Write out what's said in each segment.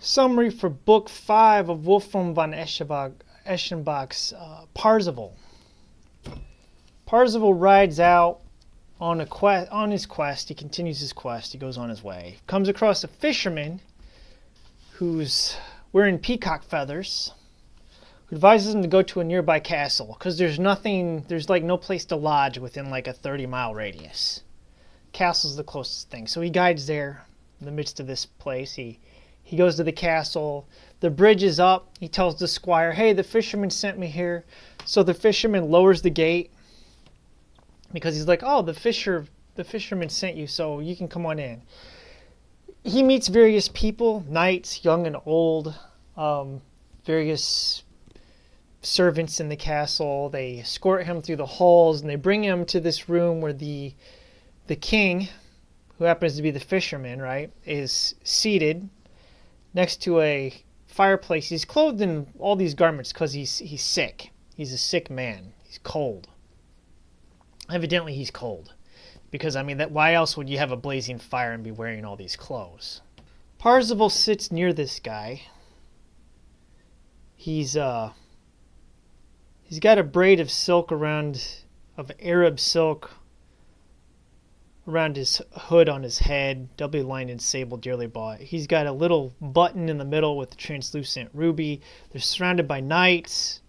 Summary for Book 5 of Wolfram von Eschenbach's Parzival. Parzival rides out on his quest. He continues his quest. He goes on his way. Comes across a fisherman who's wearing peacock feathers, who advises him to go to a nearby castle because there's like no place to lodge within like a 30-mile radius. Castle's the closest thing. So he guides there in the midst of this place. He goes to the castle. The bridge is up. He tells the squire, hey, the fisherman sent me here. So the fisherman lowers the gate because he's like, oh, the fisherman sent you, so you can come on in. He meets various people, knights, young and old, various servants in the castle. They escort him through the halls, and they bring him to this room where the king, who happens to be the fisherman, right, is seated next to a fireplace. He's clothed in all these garments because he's sick. He's a sick man. He's cold. Evidently, he's cold. Because, I mean, why else would you have a blazing fire and be wearing all these clothes? Parzival sits near this guy. He's got a braid of silk of Arab silk around his hood on his head, doubly lined in sable, dearly bought. He's got a little button in the middle with a translucent ruby. They're surrounded by knights.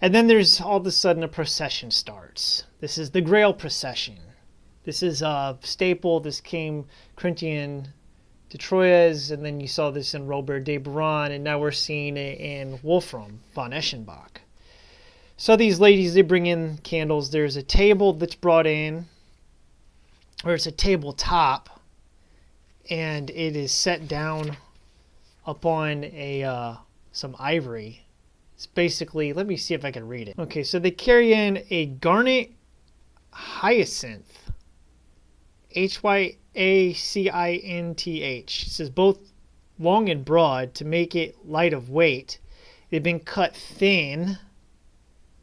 And then there's all of a sudden a procession starts. This is the Grail procession. This is a staple. This came Corinthian de Troyes, and then you saw this in Robert de Boron, and now we're seeing it in Wolfram von Eschenbach. So these ladies, they bring in candles. There's a table that's brought in, or it's a tabletop, and it is set down upon some ivory. It's basically, let me see if I can read it. Okay, so they carry in a garnet hyacinth, Hyacinth. It says both long and broad to make it light of weight. They've been cut thin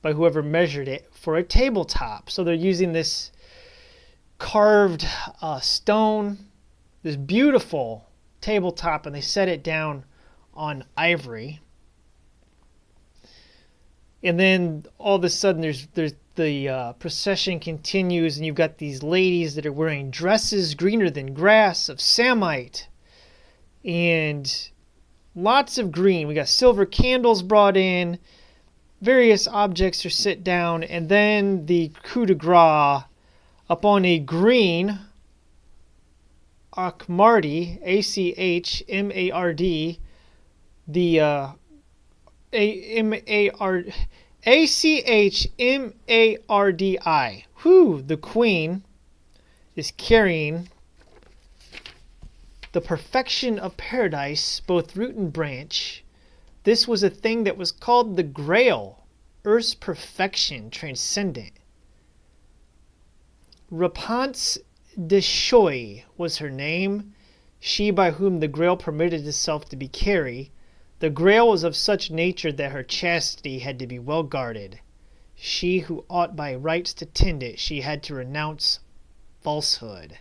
by whoever measured it for a tabletop. So they're using this carved stone, this beautiful tabletop, and they set it down on ivory. And then all of a sudden the procession continues, and you've got these ladies that are wearing dresses greener than grass of samite and lots of green. We got silver candles brought in, various objects are set down, and then the coup de grace upon a green Achmardi, Achmard, the Achmardi. Who the queen is carrying the perfection of paradise, both root and branch. This was a thing that was called the Grail, earth's perfection, transcendent. Rapunzel de Choy was her name, she by whom the Grail permitted itself to be carried. The Grail was of such nature that her chastity had to be well guarded. She who ought by rights to tend it, she had to renounce falsehood.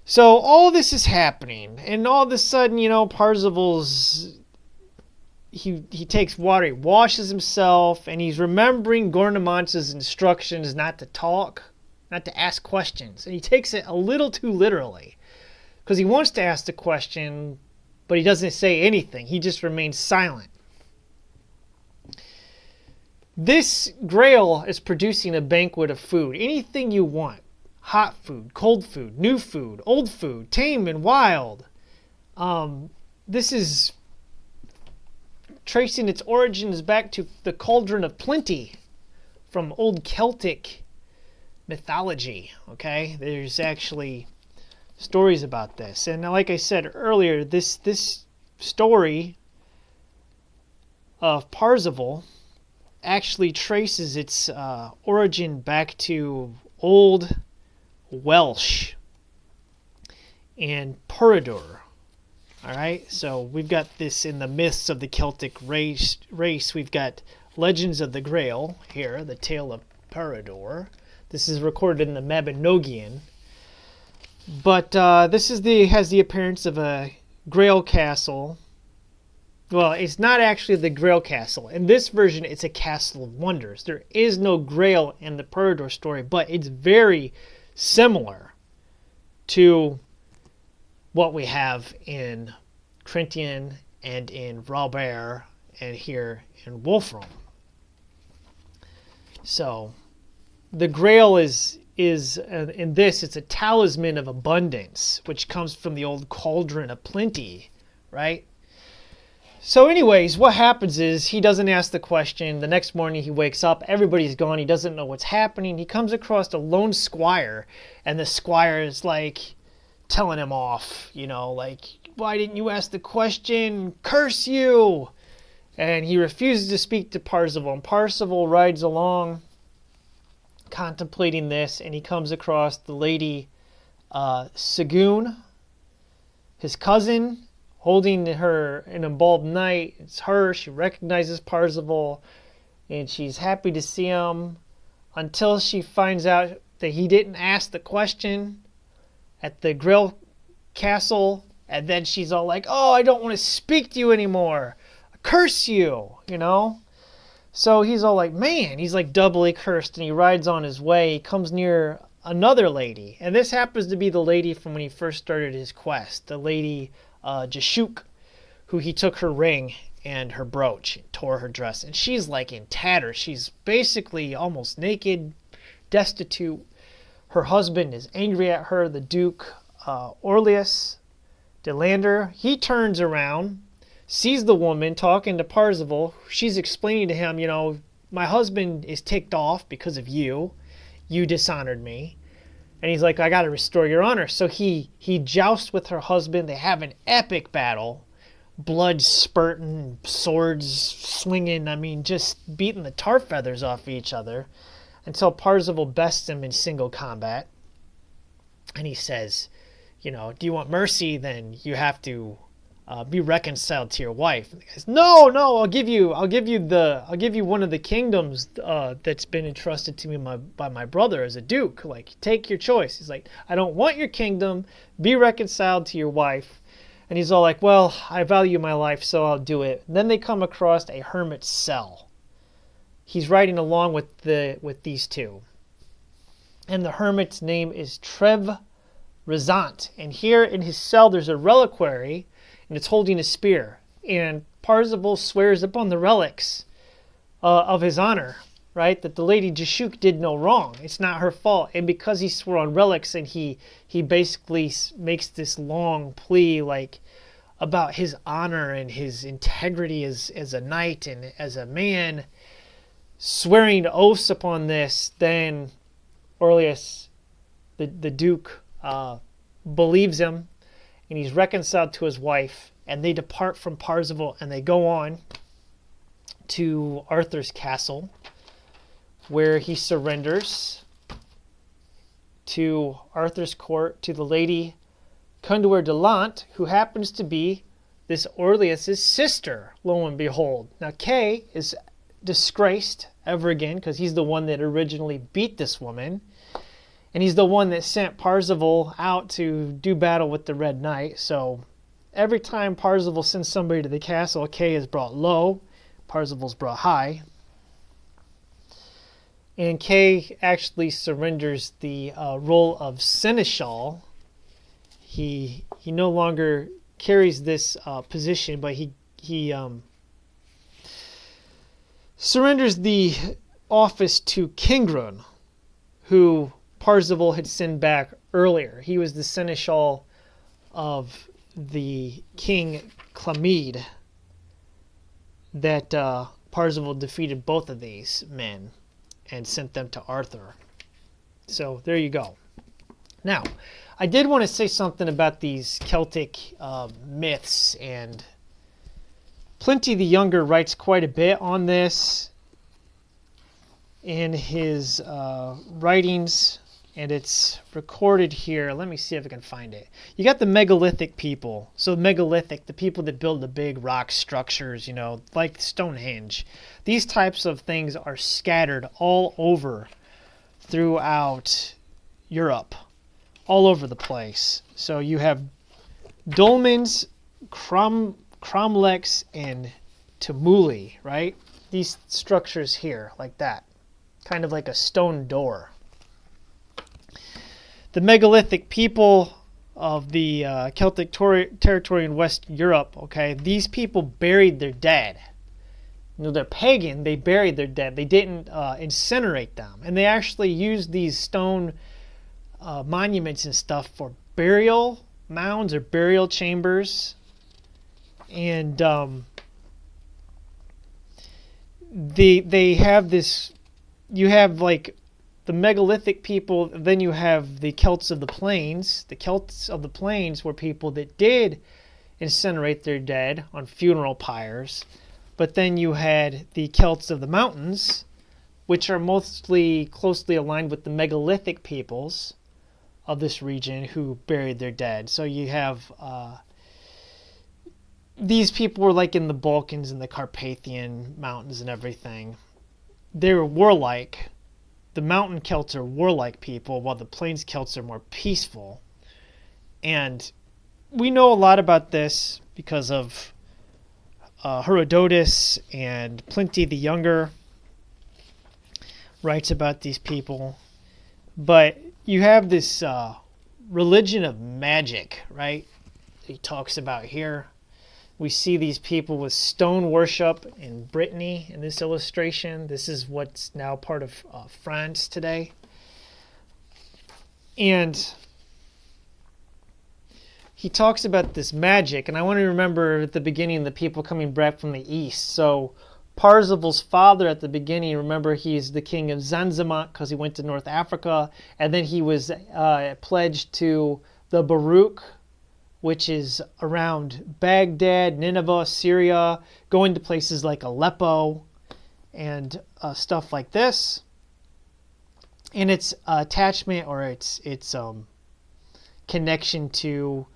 So all this is happening, and all of a sudden, Parzival's, he takes water, he washes himself, and he's remembering Gornemance's instructions not to talk, not to ask questions. And he takes it a little too literally, because he wants to ask the question, but he doesn't say anything. He just remains silent. This Grail is producing a banquet of food. Anything you want. Hot food, cold food, new food, old food, tame and wild. This is tracing its origins back to the Cauldron of Plenty from old Celtic mythology. Okay? There's actually stories about this, and like I said earlier, this story of Parzival actually traces its origin back to old Welsh and Peredur. All right, so we've got this in the myths of the Celtic race. We've got Legends of the Grail here, the tale of Peredur. This is recorded in the Mabinogion. But this has the appearance of a Grail castle Well, it's not actually the Grail castle. In this version, it's a castle of wonders. There is no Grail in the Peridor story, but it's very similar to what we have in Crinthian and in Robert and here in Wolfram. So the Grail is in this, it's a talisman of abundance, which comes from the old cauldron of plenty, right? So anyways, what happens is he doesn't ask the question. The next morning he wakes up, everybody's gone, he doesn't know what's happening. He comes across a lone squire, and the squire is like telling him off, you know, like, why didn't you ask the question? Curse you! And he refuses to speak to Parzival, and Parzival rides along contemplating this, and he comes across the lady Sagoon, his cousin, holding her an embalmed knight. It's her. She recognizes Parzival, and she's happy to see him until she finds out that he didn't ask the question at the Grail castle, and then she's all like, oh, I don't want to speak to you anymore. I curse you, you know? So he's all like, man, he's like doubly cursed, and he rides on his way. He comes near another lady, and this happens to be the lady from when he first started his quest, the lady Jashuk, who he took her ring and her brooch, tore her dress, and she's like in tatters. She's basically almost naked, destitute. Her husband is angry at her, the Duke Orleus de Lander. He turns around, sees the woman talking to Parzival. She's explaining to him, you know, my husband is ticked off because of you. You dishonored me. And he's like, I got to restore your honor. So he jousts with her husband. They have an epic battle. Blood spurting, swords swinging. I mean, just beating the tar feathers off each other until Parzival bests him in single combat. And he says, you know, do you want mercy? Then you have to be reconciled to your wife. And the guy says, no, I'll give you one of the kingdoms that's been entrusted to me by my brother as a duke. Like, take your choice. He's like, I don't want your kingdom. Be reconciled to your wife. And he's all like, well, I value my life, so I'll do it. And then they come across a hermit's cell. He's riding along with these two, and the hermit's name is Trev Resant. And here in his cell, there's a reliquary, and it's holding a spear. And Parzival swears upon the relics of his honor, right? That the lady Jashuk did no wrong. It's not her fault. And because he swore on relics, and he basically makes this long plea, like, about his honor and his integrity as a knight and as a man, swearing oaths upon this, then Orleus, the Duke, believes him, and he's reconciled to his wife, and they depart from Parzival, and they go on to Arthur's castle, where he surrenders to Arthur's court to the lady Conduer de Lant, who happens to be this Orleus' sister, lo and behold. Now Kay is disgraced ever again because he's the one that originally beat this woman, and he's the one that sent Parzival out to do battle with the Red Knight. So every time Parzival sends somebody to the castle, Kay is brought low, Parzival's brought high. And Kay actually surrenders the role of seneschal. He no longer carries this position, but he surrenders the office to Kingrun, who Parzival had sent back earlier. He was the seneschal of the King Clamide that Parzival defeated both of these men and sent them to Arthur. So there you go. Now, I did want to say something about these Celtic myths, and Plenty the Younger writes quite a bit on this in his writings, and it's recorded here. Let me see if I can find it. You got the megalithic people. So megalithic, the people that build the big rock structures, you know, like Stonehenge. These types of things are scattered all over throughout Europe, all over the place. So you have dolmens, cromlechs and tumuli, right? These structures here, like that, kind of like a stone door. The megalithic people of the Celtic territory in West Europe, okay, these people buried their dead. You know, they're pagan, they buried their dead. They didn't incinerate them. And they actually used these stone monuments and stuff for burial mounds or burial chambers. And they have this, you have like the megalithic people, then you have the Celts of the Plains. The Celts of the Plains were people that did incinerate their dead on funeral pyres. But then you had the Celts of the Mountains, which are mostly closely aligned with the megalithic peoples of this region who buried their dead. So you have these people were like in the Balkans and the Carpathian Mountains and everything. They were warlike. The mountain Celts are warlike people, while the plains Celts are more peaceful. And we know a lot about this because of Herodotus, and Plinty the Younger writes about these people. But you have this religion of magic, right? He talks about here. We see these people with stone worship in Brittany in this illustration. This is what's now part of France today. And he talks about this magic, and I want to remember at the beginning the people coming back from the east. So Parzival's father at the beginning, remember, he's the king of Zanzibar because he went to North Africa, and then he was pledged to the Baruch, which is around Baghdad, Nineveh, Syria, going to places like Aleppo and stuff like this. And its attachment or its connection to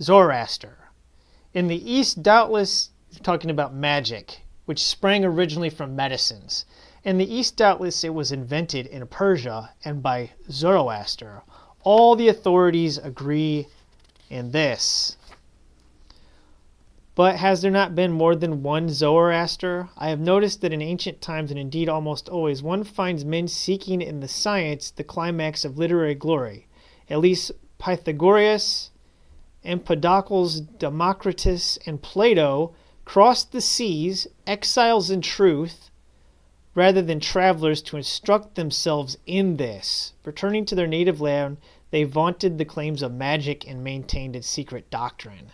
Zoroaster. In the East, doubtless, talking about magic, which sprang originally from medicines. In the East, doubtless, it was invented in Persia and by Zoroaster. All the authorities agree in this. But has there not been more than one Zoroaster? I have noticed that in ancient times, and indeed almost always, one finds men seeking in the science the climax of literary glory. At least Pythagoras, Empedocles, Democritus, and Plato crossed the seas, exiles in truth, rather than travelers to instruct themselves in this. Returning to their native land, they vaunted the claims of magic and maintained its secret doctrine.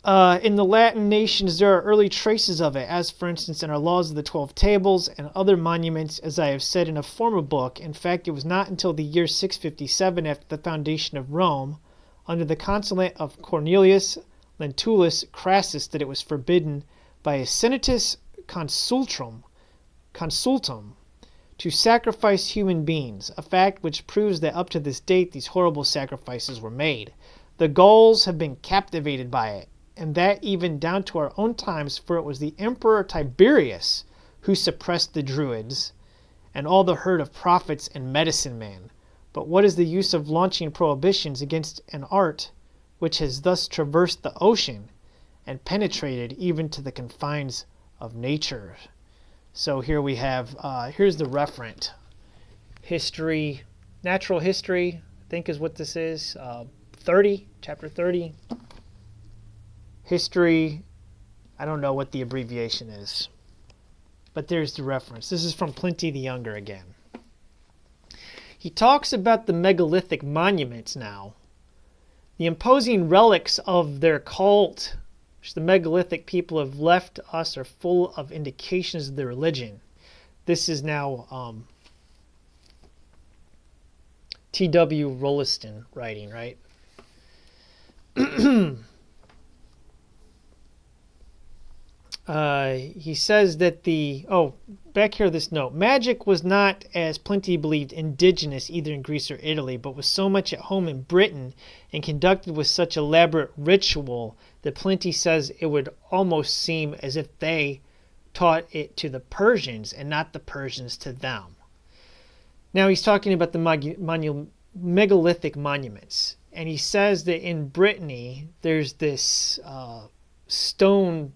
In the Latin nations, there are early traces of it, as for instance in our Laws of the 12 Tables and other monuments, as I have said in a former book. In fact, it was not until the year 657 after the foundation of Rome, under the consulate of Cornelius Lentulus Crassus, that it was forbidden by a Senatus Consultum to sacrifice human beings, a fact which proves that up to this date these horrible sacrifices were made. The Gauls have been captivated by it, and that even down to our own times, for it was the Emperor Tiberius who suppressed the Druids and all the herd of prophets and medicine men. But what is the use of launching prohibitions against an art which has thus traversed the ocean and penetrated even to the confines of nature? So here we have, here's the referent. History, natural history, I think is what this is. 30, chapter 30. History, I don't know what the abbreviation is, but there's the reference. This is from Plinty the Younger again. He talks about the megalithic monuments now. The imposing relics of their cult, which the megalithic people have left us, are full of indications of their religion. This is now T.W. Rolliston writing, right? He says that back here this note, magic was not, as Plinty believed, indigenous either in Greece or Italy, but was so much at home in Britain and conducted with such elaborate ritual that Plinty says it would almost seem as if they taught it to the Persians and not the Persians to them. Now he's talking about the megalithic monuments, and he says that in Brittany there's this stone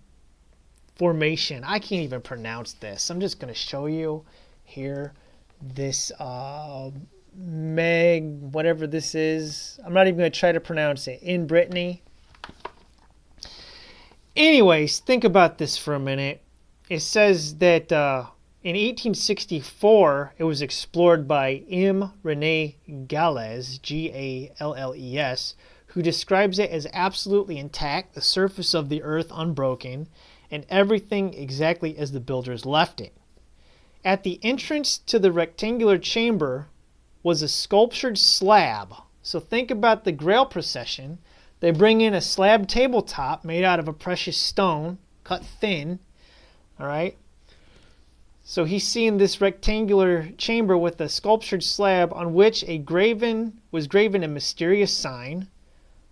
formation. I can't even pronounce this. I'm just going to show you here this whatever this is. I'm not even going to try to pronounce it. In Brittany. Anyways, think about this for a minute. It says that in 1864, it was explored by M. Rene Galles, Galles, who describes it as absolutely intact, the surface of the earth unbroken, and everything exactly as the builders left it. At the entrance to the rectangular chamber was a sculptured slab. So think about the Grail procession. They bring in a slab tabletop made out of a precious stone, cut thin. All right. So he's seeing this rectangular chamber with a sculptured slab on which was graven a mysterious sign,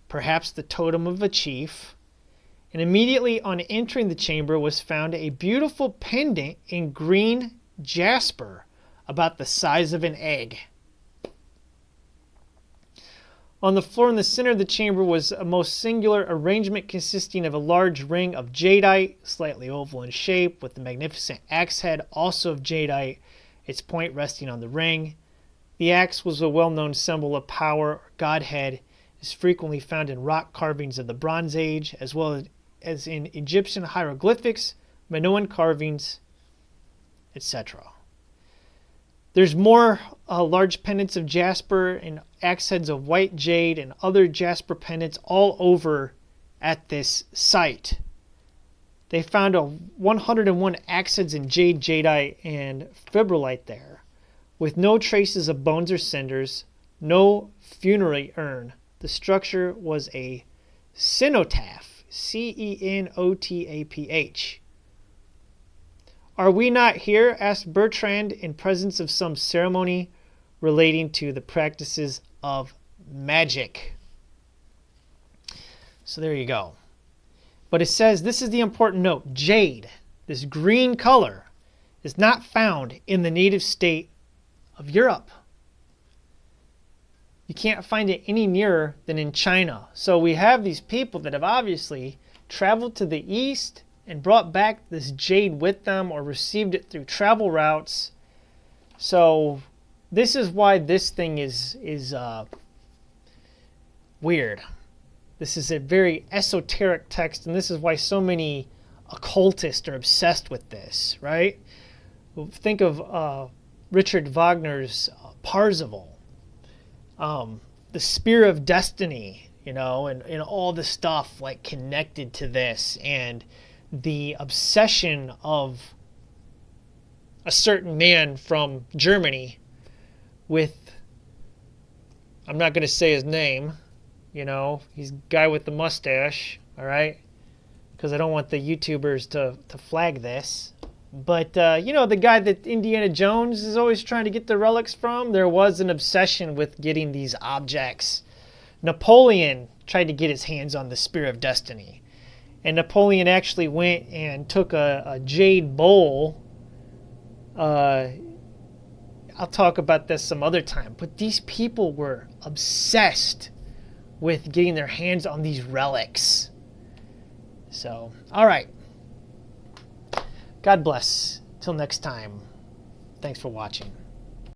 perhaps the totem of a chief. And immediately on entering the chamber was found a beautiful pendant in green jasper about the size of an egg. On the floor in the center of the chamber was a most singular arrangement consisting of a large ring of jadeite, slightly oval in shape, with the magnificent axe head also of jadeite, its point resting on the ring. The axe was a well-known symbol of power or godhead, is frequently found in rock carvings of the Bronze Age, as well as in Egyptian hieroglyphics, Minoan carvings, etc. There's more large pendants of jasper and axe heads of white jade and other jasper pendants all over at this site. They found 101 axe heads in jade, jadeite, and fibrillite there, with no traces of bones or cinders, no funerary urn. The structure was a cenotaph, Cenotaph. Are we not here? Asked Bertrand, in presence of some ceremony relating to the practices of magic. So there you go. But it says, this is the important note, jade, this green color, is not found in the native state of Europe. You can't find it any nearer than in China. So we have these people that have obviously traveled to the east and brought back this jade with them or received it through travel routes. So this is why this thing is weird. This is a very esoteric text, and this is why so many occultists are obsessed with this, right? Think of Richard Wagner's Parzival, the Spear of Destiny, and all the stuff like connected to this, and the obsession of a certain man from Germany with, I'm not going to say his name, he's a guy with the mustache, all right, because I don't want the YouTubers to flag this. But, the guy that Indiana Jones is always trying to get the relics from, there was an obsession with getting these objects. Napoleon tried to get his hands on the Spear of Destiny. And Napoleon actually went and took a jade bowl. I'll talk about this some other time. But these people were obsessed with getting their hands on these relics. So, all right. God bless. Till next time. Thanks for watching.